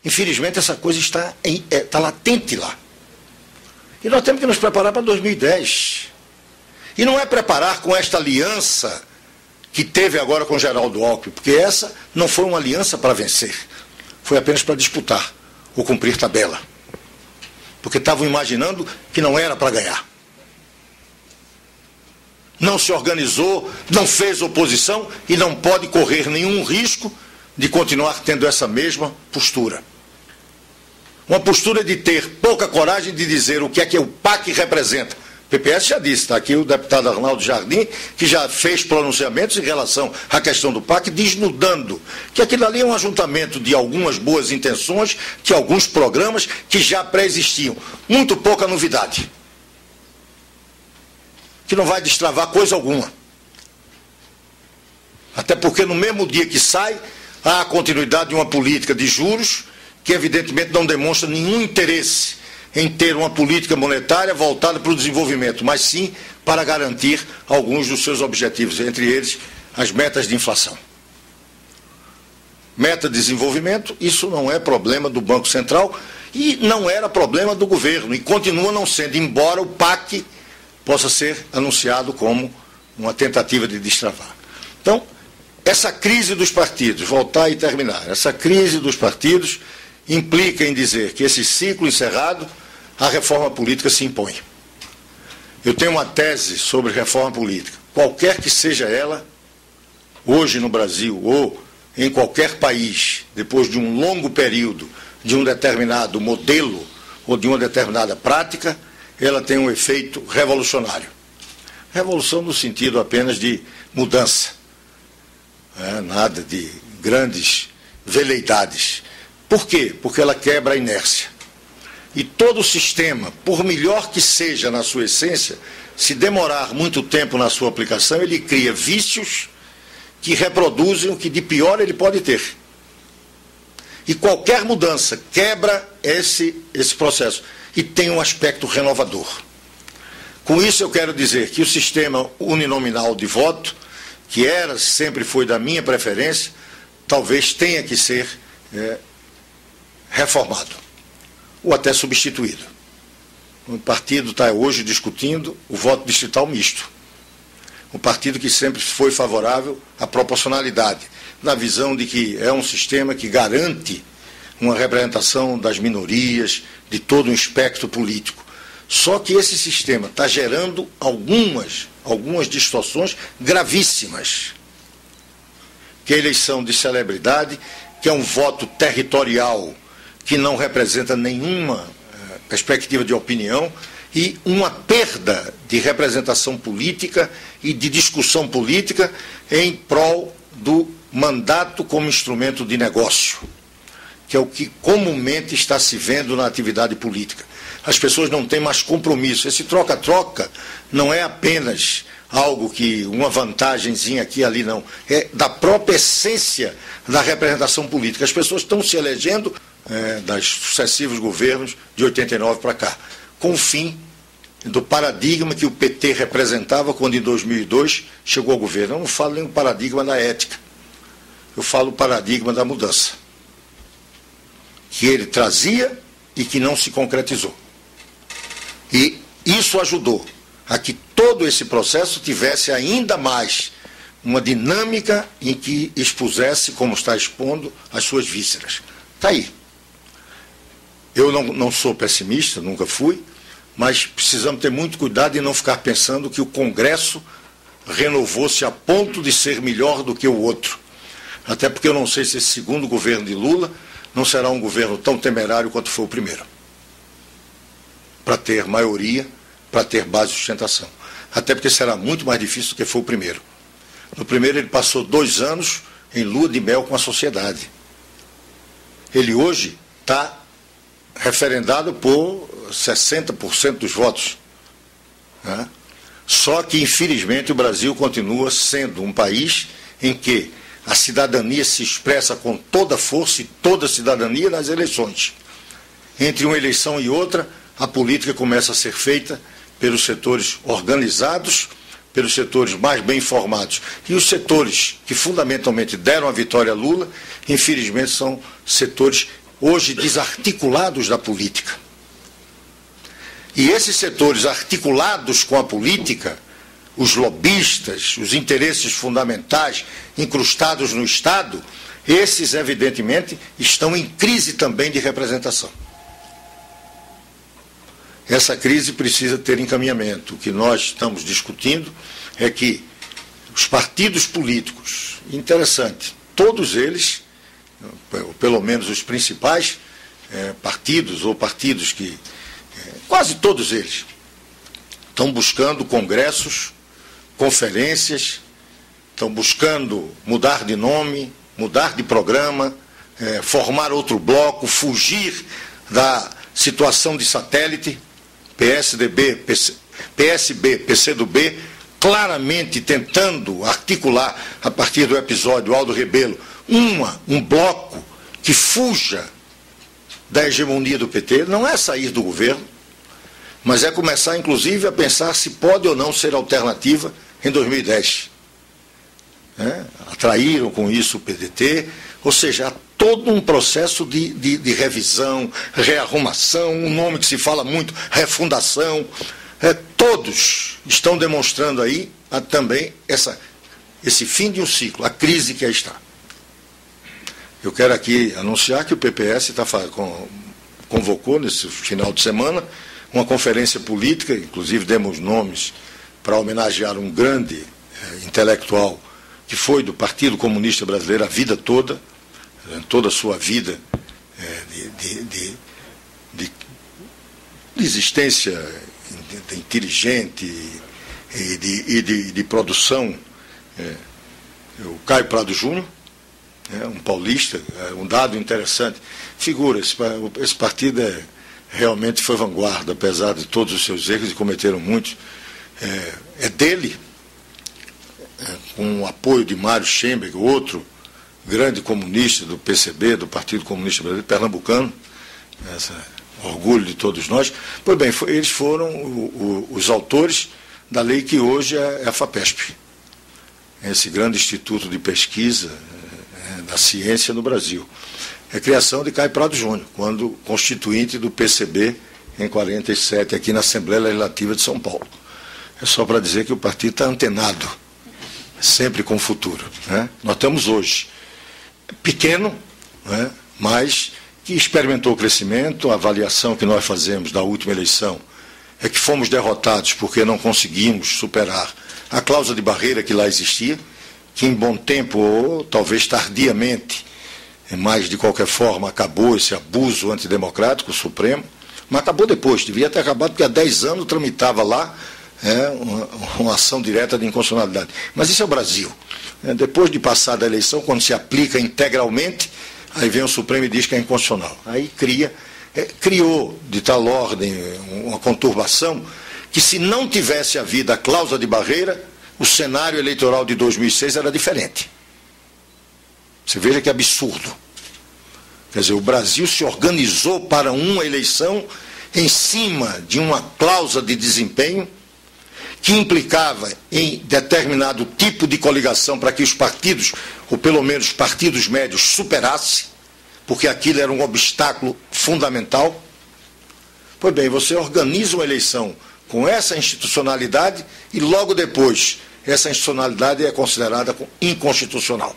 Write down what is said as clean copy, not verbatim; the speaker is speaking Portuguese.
Infelizmente, essa coisa está latente lá. E nós temos que nos preparar para 2010. E não é preparar com esta aliança que teve agora com Geraldo Alckmin, porque essa não foi uma aliança para vencer. Foi apenas para disputar ou cumprir tabela. Porque estavam imaginando que não era para ganhar. Não se organizou, não fez oposição e não pode correr nenhum risco de continuar tendo essa mesma postura. Uma postura de ter pouca coragem de dizer o que é que o PAC representa. O PPS já disse, está aqui o deputado Arnaldo Jardim, que já fez pronunciamentos em relação à questão do PAC, desnudando que aquilo ali é um ajuntamento de algumas boas intenções, de alguns programas que já pré-existiam. Muito pouca novidade. Que não vai destravar coisa alguma. Até porque no mesmo dia que sai, há a continuidade de uma política de juros que evidentemente não demonstra nenhum interesse em ter uma política monetária voltada para o desenvolvimento, mas sim para garantir alguns dos seus objetivos, entre eles as metas de inflação. Meta de desenvolvimento, isso não é problema do Banco Central e não era problema do governo, e continua não sendo, embora o PAC possa ser anunciado como uma tentativa de destravar. Então, essa crise dos partidos, voltar e terminar, essa crise dos partidos implica em dizer que esse ciclo encerrado, a reforma política se impõe. Eu tenho uma tese sobre reforma política. Qualquer que seja ela, hoje no Brasil ou em qualquer país, depois de um longo período de um determinado modelo ou de uma determinada prática, ela tem um efeito revolucionário. Revolução no sentido apenas de mudança. Nada de grandes veleidades. Por quê? Porque ela quebra a inércia. E todo o sistema, por melhor que seja na sua essência, se demorar muito tempo na sua aplicação, ele cria vícios que reproduzem o que de pior ele pode ter. E qualquer mudança quebra esse processo e tem um aspecto renovador. Com isso eu quero dizer que o sistema uninominal de voto, que sempre foi da minha preferência, talvez tenha que ser reformado, ou até substituído. O partido está hoje discutindo o voto distrital misto. Um partido que sempre foi favorável à proporcionalidade, na visão de que é um sistema que garante uma representação das minorias, de todo um espectro político. Só que esse sistema está gerando algumas distorções gravíssimas. Que é a eleição de celebridade, que é um voto territorial que não representa nenhuma perspectiva de opinião e uma perda de representação política e de discussão política em prol do mandato como instrumento de negócio, que é o que comumente está se vendo na atividade política. As pessoas não têm mais compromisso. Esse troca-troca não é apenas algo que uma vantagenzinha aqui e ali, não. É da própria essência da representação política. As pessoas estão se elegendo das sucessivos governos de 89 para cá, com o fim do paradigma que o PT representava quando em 2002 chegou ao governo. Eu não falo nem o paradigma da ética, eu falo o paradigma da mudança, que ele trazia e que não se concretizou. E isso ajudou a que todo esse processo tivesse ainda mais uma dinâmica em que expusesse, como está expondo, as suas vísceras. Está aí. Eu não sou pessimista, nunca fui, mas precisamos ter muito cuidado em não ficar pensando que o Congresso renovou-se a ponto de ser melhor do que o outro. Até porque eu não sei se esse segundo governo de Lula não será um governo tão temerário quanto foi o primeiro, para ter maioria, para ter base de sustentação. Até porque será muito mais difícil do que foi o primeiro. No primeiro ele passou 2 anos em lua de mel com a sociedade. Ele hoje está referendado por 60% dos votos. Só que, infelizmente, o Brasil continua sendo um país em que a cidadania se expressa com toda força e toda a cidadania nas eleições. Entre uma eleição e outra, a política começa a ser feita pelos setores organizados, pelos setores mais bem informados. E os setores que fundamentalmente deram a vitória a Lula, infelizmente, são setores hoje desarticulados da política. E esses setores articulados com a política, os lobistas, os interesses fundamentais incrustados no Estado, esses, evidentemente, estão em crise também de representação. Essa crise precisa ter encaminhamento. O que nós estamos discutindo é que os partidos políticos, interessante, todos eles, pelo menos os principais partidos ou partidos que, quase todos eles, estão buscando congressos, conferências, estão buscando mudar de nome, mudar de programa, formar outro bloco, fugir da situação de satélite, PSDB, PSB, PCdoB, claramente tentando articular, a partir do episódio Aldo Rebelo, um bloco que fuja da hegemonia do PT. Não é sair do governo, mas é começar, inclusive, a pensar se pode ou não ser alternativa em 2010. Atraíram com isso o PDT, ou seja, há todo um processo de revisão, rearrumação, um nome que se fala muito, refundação. Todos estão demonstrando aí também esse fim de um ciclo, a crise que aí está. Eu quero aqui anunciar que o PPS convocou nesse final de semana uma conferência política, inclusive demos nomes para homenagear um grande intelectual que foi do Partido Comunista Brasileiro a vida toda, toda a sua vida de existência inteligente e de produção, o Caio Prado Júnior, um paulista, um dado interessante. Figura, esse partido realmente foi vanguarda, apesar de todos os seus erros, e cometeram muitos. É dele, com o apoio de Mário Schemberg, outro grande comunista do PCB, do Partido Comunista Brasileiro, pernambucano, orgulho de todos nós. Pois bem, eles foram os autores da lei que hoje é a FAPESP, esse grande instituto de pesquisa da ciência no Brasil. É a criação de Caio Prado Júnior, quando constituinte do PCB em 47, aqui na Assembleia Legislativa de São Paulo. É só para dizer que o partido está antenado, sempre com o futuro. Nós estamos hoje pequeno, mas que experimentou o crescimento. A avaliação que nós fazemos da última eleição é que fomos derrotados porque não conseguimos superar a cláusula de barreira que lá existia, que em bom tempo, ou talvez tardiamente, mas de qualquer forma acabou esse abuso antidemocrático supremo, mas acabou depois, devia ter acabado porque há 10 anos tramitava lá uma ação direta de inconstitucionalidade. Mas isso é o Brasil. Depois de passar da eleição, quando se aplica integralmente, aí vem o Supremo e diz que é inconstitucional. Aí criou de tal ordem uma conturbação que, se não tivesse havido a cláusula de barreira, o cenário eleitoral de 2006 era diferente. Você veja que absurdo. Quer dizer, o Brasil se organizou para uma eleição em cima de uma cláusula de desempenho que implicava em determinado tipo de coligação para que os partidos, ou pelo menos partidos médios, superassem, porque aquilo era um obstáculo fundamental. Pois bem, você organiza uma eleição com essa institucionalidade e logo depois essa institucionalidade é considerada inconstitucional.